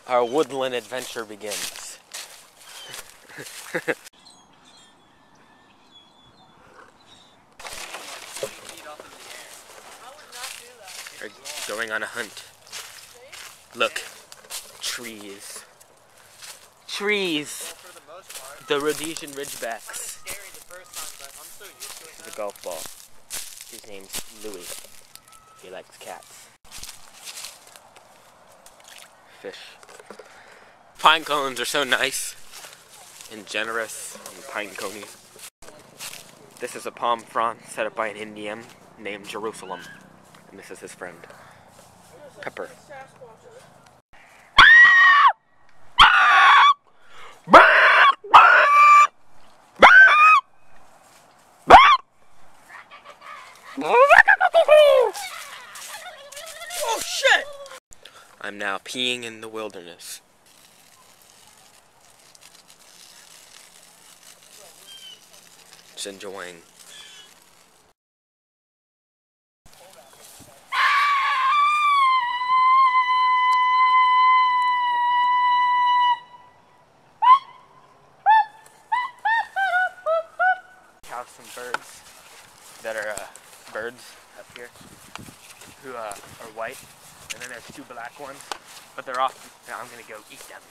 Our woodland adventure begins. We're going on a hunt. Look, trees. Trees! The Rhodesian Ridgebacks. This is a golf ball. His name's Louis. He likes cats. Fish. Pine cones are so nice and generous and pine coney. This is a palm frond set up by an Indian named Jerusalem. And this is his friend, Pepper. Oh shit! I'm now peeing in the wilderness. Just enjoying. Have some birds that are birds up here who are white, and then there's two black ones, but they're off. I'm gonna go eat them.